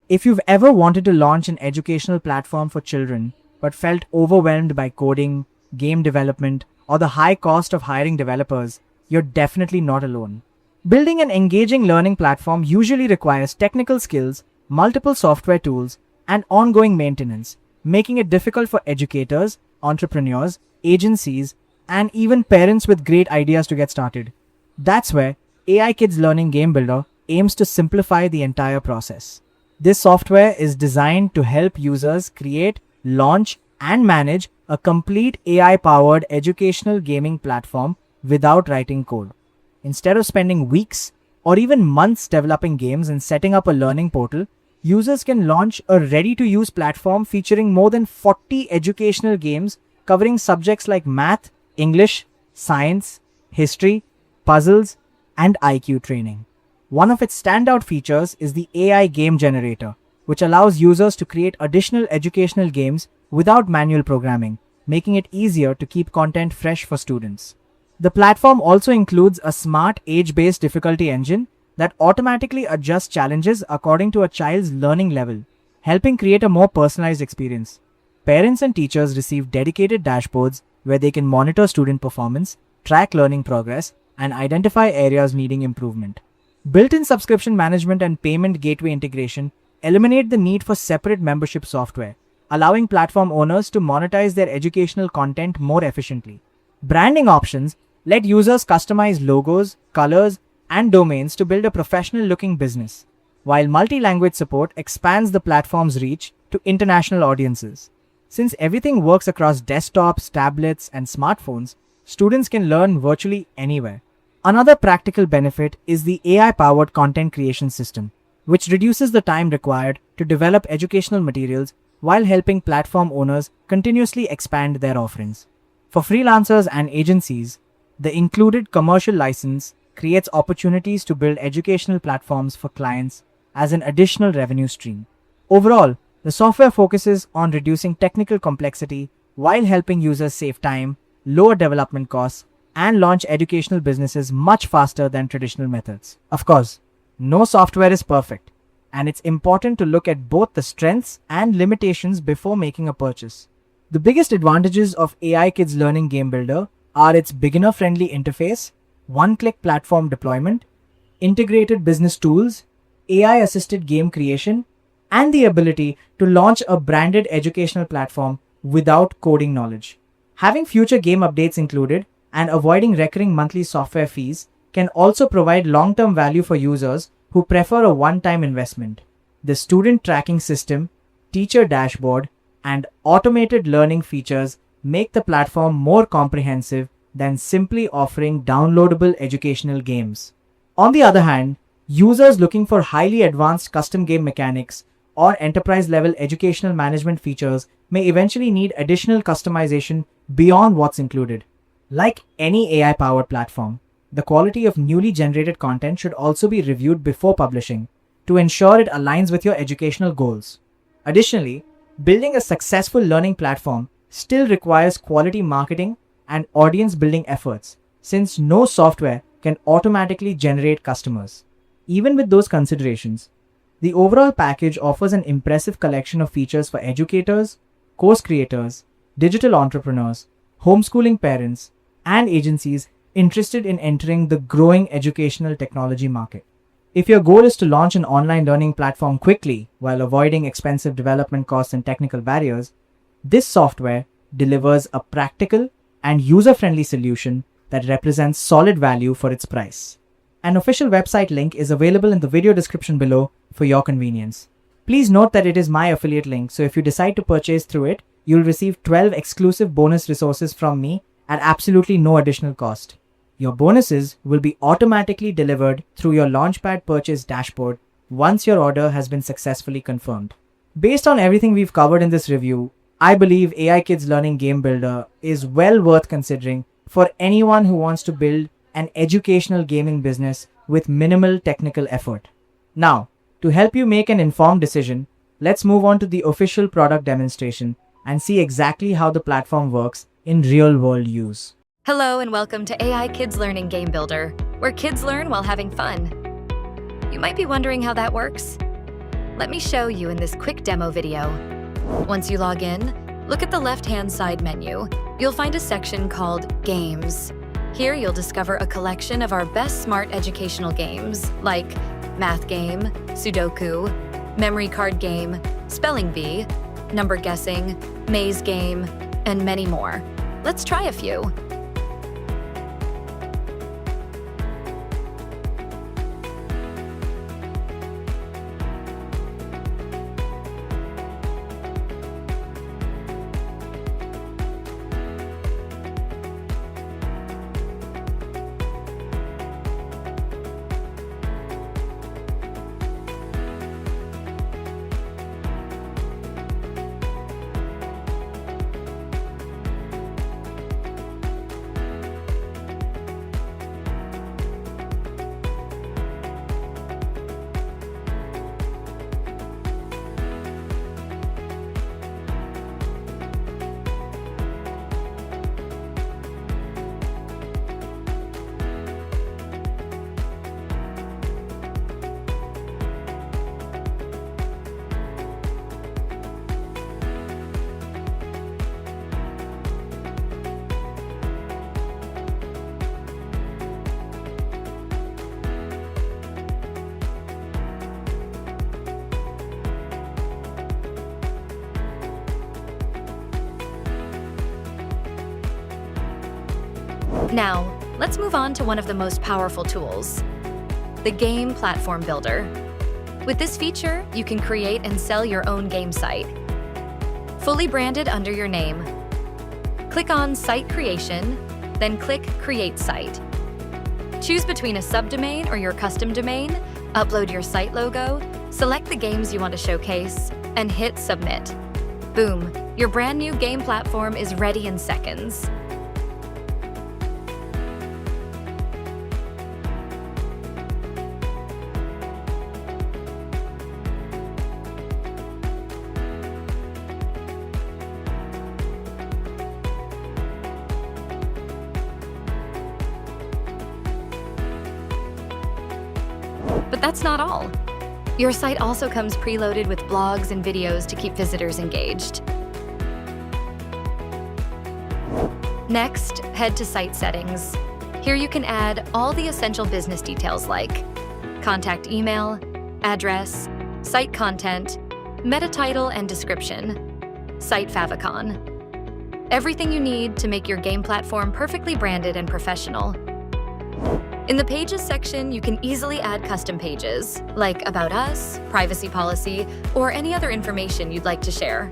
If you've ever wanted to launch an educational platform for children but felt overwhelmed by coding, game development, or the high cost of hiring developers, you're definitely not alone. Building an engaging learning platform usually requires technical skills, multiple software tools, and ongoing maintenance, making it difficult for educators, entrepreneurs, agencies, and even parents with great ideas to get started. That's where AI Kids Learning Game Builder aims to simplify the entire process. This software is designed to help users create, launch, and manage a complete AI-powered educational gaming platform without writing code. Instead of spending weeks or even months developing games and setting up a learning portal, users can launch a ready-to-use platform featuring more than 40 educational games covering subjects like math, English, science, history, puzzles, and IQ training. One of its standout features is the AI Game Generator, which allows users to create additional educational games without manual programming, making it easier to keep content fresh for students. The platform also includes a smart age-based difficulty engine that automatically adjusts challenges according to a child's learning level, helping create a more personalized experience. Parents and teachers receive dedicated dashboards where they can monitor student performance, track learning progress, and identify areas needing improvement. Built-in subscription management and payment gateway integration eliminate the need for separate membership software, allowing platform owners to monetize their educational content more efficiently. Branding options let users customize logos, colors, and domains to build a professional-looking business, while multi-language support expands the platform's reach to international audiences. Since everything works across desktops, tablets, and smartphones, students can learn virtually anywhere. Another practical benefit is the AI-powered content creation system, which reduces the time required to develop educational materials while helping platform owners continuously expand their offerings. For freelancers and agencies, the included commercial license creates opportunities to build educational platforms for clients as an additional revenue stream. Overall, the software focuses on reducing technical complexity while helping users save time, lower development costs, and launch educational businesses much faster than traditional methods. Of course, no software is perfect, and it's important to look at both the strengths and limitations before making a purchase. The biggest advantages of AI Kids Learning Game Builder are its beginner-friendly interface, one-click platform deployment, integrated business tools, AI-assisted game creation, and the ability to launch a branded educational platform without coding knowledge. Having future game updates included and avoiding recurring monthly software fees can also provide long-term value for users who prefer a one-time investment. The student tracking system, teacher dashboard, and automated learning features make the platform more comprehensive than simply offering downloadable educational games. On the other hand, users looking for highly advanced custom game mechanics or enterprise-level educational management features may eventually need additional customization beyond what's included. Like any AI-powered platform, the quality of newly generated content should also be reviewed before publishing to ensure it aligns with your educational goals. Additionally, building a successful learning platform still requires quality marketing and audience building efforts, since no software can automatically generate customers. Even with those considerations, the overall package offers an impressive collection of features for educators, course creators, digital entrepreneurs, homeschooling parents, and agencies interested in entering the growing educational technology market. If your goal is to launch an online learning platform quickly while avoiding expensive development costs and technical barriers, this software delivers a practical and user-friendly solution that represents solid value for its price. An official website link is available in the video description below for your convenience. Please note that it is my affiliate link, so if you decide to purchase through it, you'll receive 12 exclusive bonus resources from me at absolutely no additional cost. Your bonuses will be automatically delivered through your Launchpad purchase dashboard once your order has been successfully confirmed. Based on everything we've covered in this review, I believe AI Kids Learning Game Builder is well worth considering for anyone who wants to build an educational gaming business with minimal technical effort. Now, to help you make an informed decision, let's move on to the official product demonstration and see exactly how the platform works in real-world use. Hello and welcome to AI Kids Learning Game Builder, where kids learn while having fun. You might be wondering how that works. Let me show you in this quick demo video. Once you log in, look at the left-hand side menu. You'll find a section called Games. Here you'll discover a collection of our best smart educational games like Math Game, Sudoku, Memory Card Game, Spelling Bee, Number Guessing, Maze Game, and many more. Let's try a few. Now, let's move on to one of the most powerful tools, the Game Platform Builder. With this feature, you can create and sell your own game site, fully branded under your name. Click on Site Creation, then click Create Site. Choose between a subdomain or your custom domain, upload your site logo, select the games you want to showcase, and hit Submit. Boom, your brand new game platform is ready in seconds. But that's not all. Your site also comes preloaded with blogs and videos to keep visitors engaged. Next, head to Site Settings. Here you can add all the essential business details like contact email, address, site content, meta title and description, site favicon. Everything you need to make your game platform perfectly branded and professional. In the Pages section, you can easily add custom pages, like About Us, Privacy Policy, or any other information you'd like to share.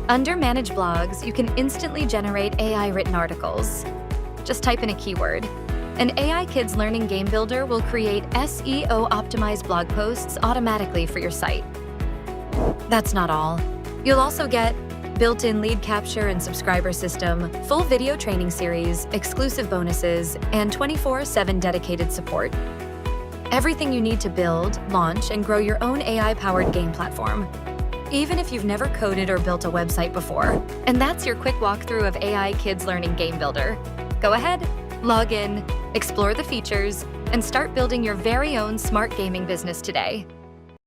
Under Manage Blogs, you can instantly generate AI-written articles. Just type in a keyword. An AI Kids Learning Game Builder will create SEO-optimized blog posts automatically for your site. That's not all. You'll also get built-in lead capture and subscriber system, full video training series, exclusive bonuses, and 24/7 dedicated support. Everything you need to build, launch, and grow your own AI-powered game platform, even if you've never coded or built a website before. And that's your quick walkthrough of AI Kids Learning Game Builder. Go ahead, log in, explore the features, and start building your very own smart gaming business today.